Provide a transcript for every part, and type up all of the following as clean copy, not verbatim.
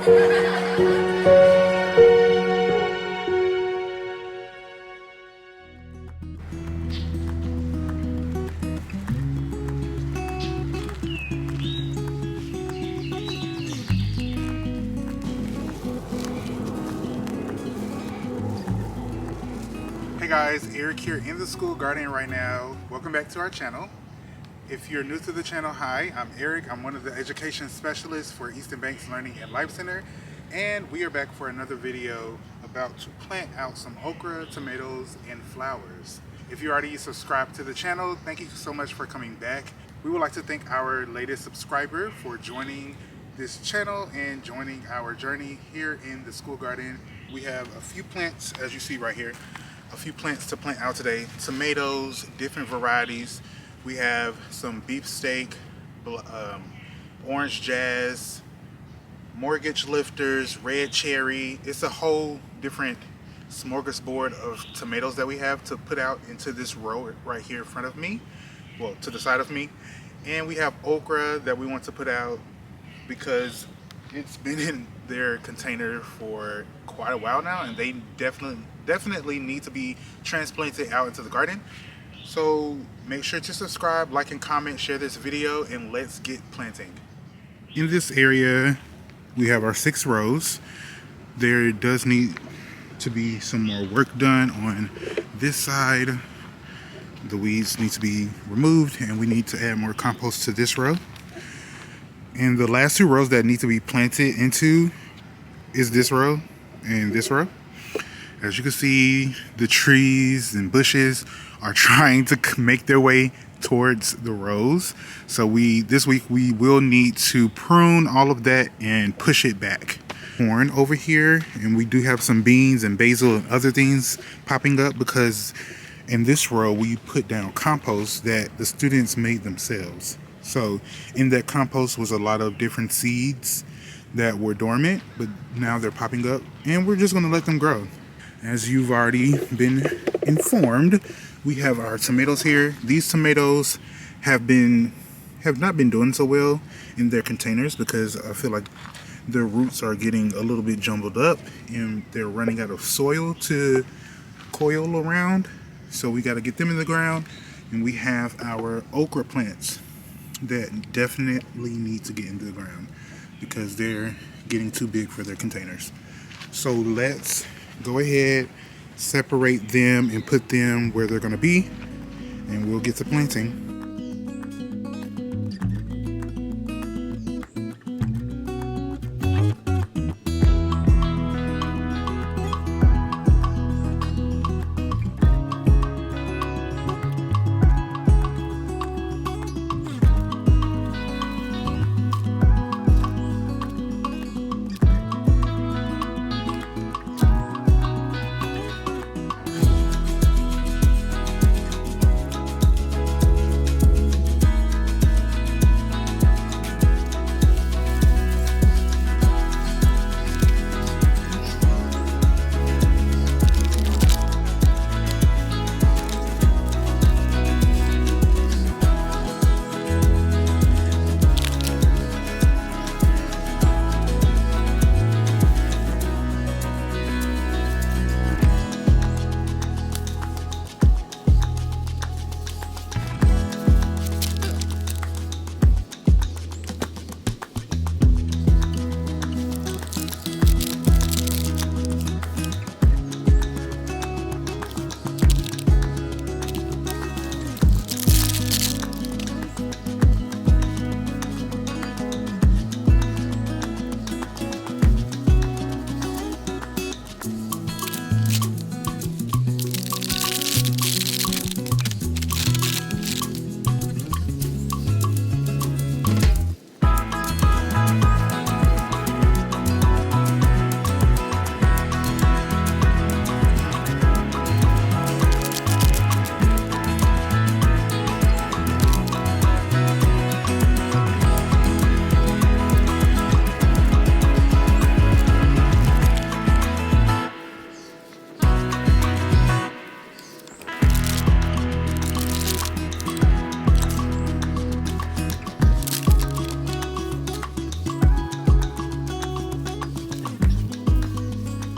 Hey guys, Eric here in the school garden right now. Welcome back to our channel. If you're new to the channel, hi, I'm Eric. I'm one of the education specialists for Easton Banks Learning and Life Center, and we are back for another video about to plant out some okra, tomatoes, and flowers. If you already subscribed to the channel, thank you so much for coming back. We would like to thank our latest subscriber for joining this channel and joining our journey here in the school garden. We have a few plants, as you see right here, a few plants to plant out today. Tomatoes, different varieties. We have some beefsteak, orange jazz, mortgage lifters, red cherry. It's a whole different smorgasbord of tomatoes that we have to put out into this row right here in front of me, well, to the side of me. And we have okra that we want to put out because it's been in their container for quite a while now, and they definitely need to be transplanted out into the garden. So make sure to subscribe, like, and comment, share this video, and let's get planting. In this area, we have our 6 rows. There does need to be some more work done on this side. The weeds need to be removed, and we need to add more compost to this row. And the last 2 rows that need to be planted into is this row and this row. As you can see, the trees and bushes are trying to make their way towards the rows. So this week we will need to prune all of that and push it back. Corn over here, and we do have some beans and basil and other things popping up because in this row we put down compost that the students made themselves. So in that compost was a lot of different seeds that were dormant, but now they're popping up, and we're just going to let them grow. As you've already been informed, we have our tomatoes here. These tomatoes have not been doing so well in their containers because I feel like their roots are getting a little bit jumbled up and they're running out of soil to coil around. So we got to get them in the ground. And we have our okra plants that definitely need to get into the ground because they're getting too big for their containers. So let's go ahead, separate them and put them where they're going to be, and we'll get to planting.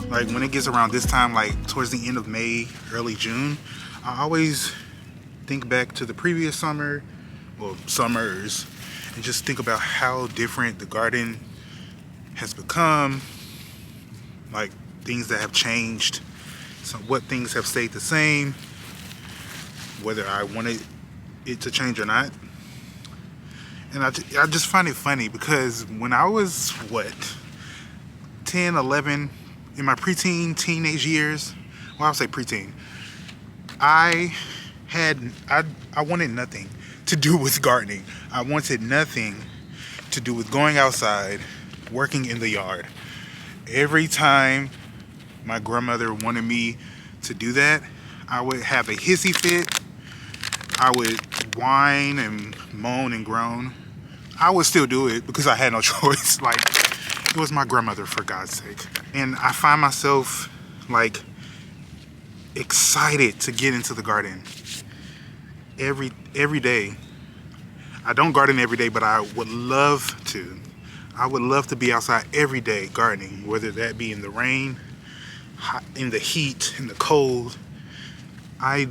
Like when it gets around this time, like towards the end of May, early June, I always think back to the previous summer, well, summers, and just think about how different the garden has become, like things that have changed, so what things have stayed the same, whether I wanted it to change or not. And I just find it funny because when I was, what, 10, 11, in my preteen, teenage years, well, I'll say preteen, I wanted nothing to do with gardening. I wanted nothing to do with going outside, working in the yard. Every time my grandmother wanted me to do that, I would have a hissy fit. I would whine and moan and groan. I would still do it because I had no choice. Like, it was my grandmother, for God's sake. And I find myself like excited to get into the garden every day. I don't garden every day, but I would love to. I would love to be outside every day gardening, whether that be in the rain, in the heat, in the cold. I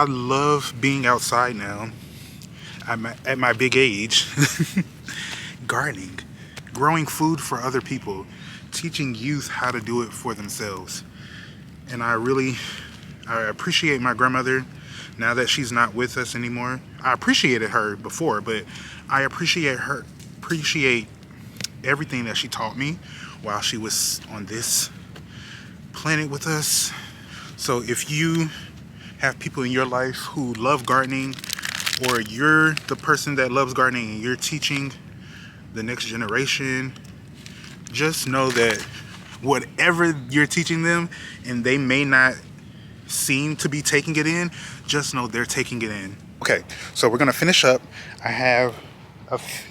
love being outside now at my big age. Gardening, growing food for other people, teaching youth how to do it for themselves. And I appreciate my grandmother now that she's not with us anymore. I appreciated her before, but I appreciate everything that she taught me while she was on this planet with us. So if you have people in your life who love gardening, or you're the person that loves gardening and you're teaching the next generation, just know that whatever you're teaching them, and they may not seem to be taking it in, just know they're taking it in. Okay, so we're gonna finish up. I have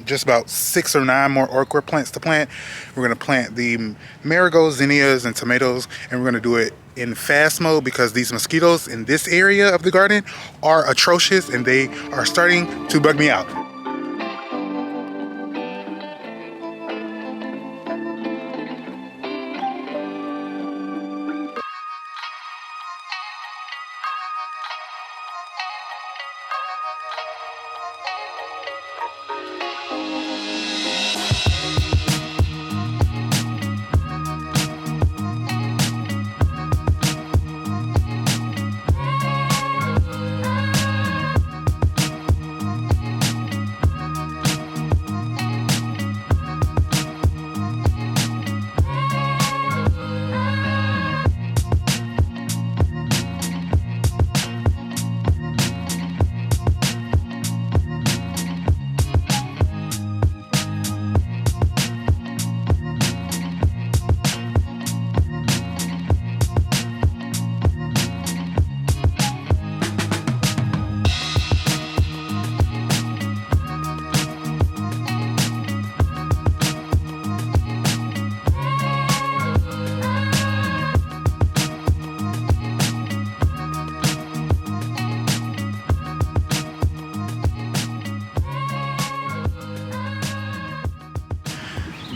just about 6 or 9 more okra plants to plant. We're gonna plant the marigolds, zinnias, and tomatoes, and we're gonna do it in fast mode because these mosquitoes in this area of the garden are atrocious and they are starting to bug me out.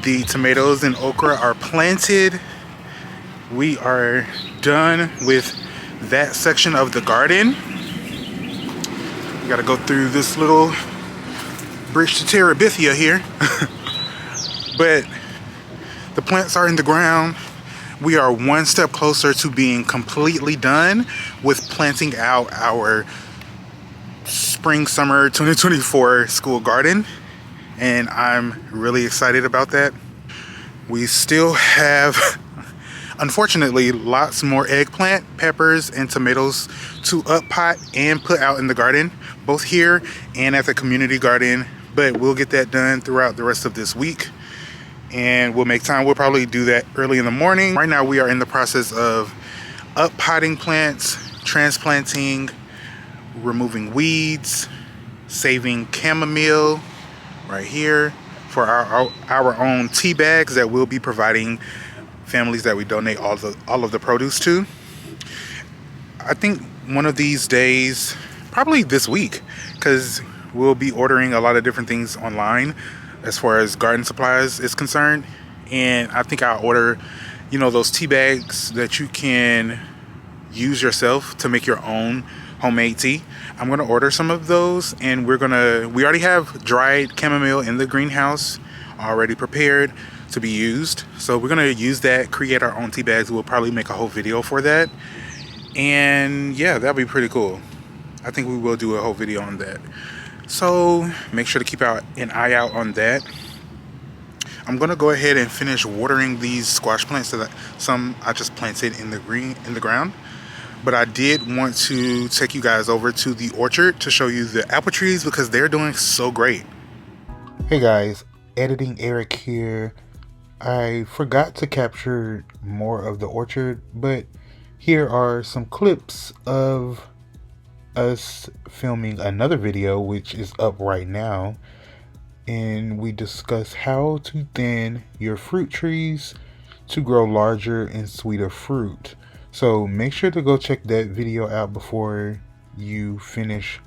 The tomatoes and okra are planted. We are done with that section of the garden. We gotta go through this little bridge to Terabithia here. But the plants are in the ground. We are one step closer to being completely done with planting out our spring summer 2024 school garden, and I'm really excited about that. We still have, unfortunately, lots more eggplant, peppers, and tomatoes to up pot and put out in the garden, both here and at the community garden, but we'll get that done throughout the rest of this week. And we'll make time. We'll probably do that early in the morning. Right now we are in the process of up potting plants, transplanting, removing weeds, saving chamomile right here for our own tea bags that we'll be providing families that we donate all of the produce to. I think one of these days, probably this week, because we'll be ordering a lot of different things online as far as garden supplies is concerned, and I think I'll order you know, those tea bags that you can use yourself to make your own homemade tea. I'm gonna order some of those, and we already have dried chamomile in the greenhouse already prepared to be used. So we're gonna use that, create our own tea bags. We'll probably make a whole video for that. And yeah, that'll be pretty cool. I think we will do a whole video on that. So make sure to keep an eye out on that. I'm gonna go ahead and finish watering these squash plants that some I just planted in the ground. But I did want to take you guys over to the orchard to show you the apple trees because they're doing so great. Hey guys, editing Eric here. I forgot to capture more of the orchard, but here are some clips of us filming another video which is up right now, and we discuss how to thin your fruit trees to grow larger and sweeter fruit. So make sure to go check that video out before you finish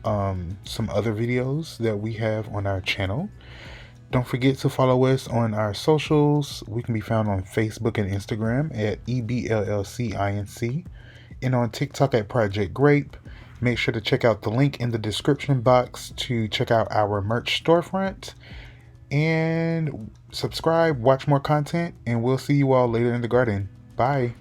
some other videos that we have on our channel. Don't forget to follow us on our socials. We can be found on Facebook and Instagram at EBLLCINC, and on TikTok at Project Grape. Make sure to check out the link in the description box to check out our merch storefront. And subscribe, watch more content, and we'll see you all later in the garden. Bye.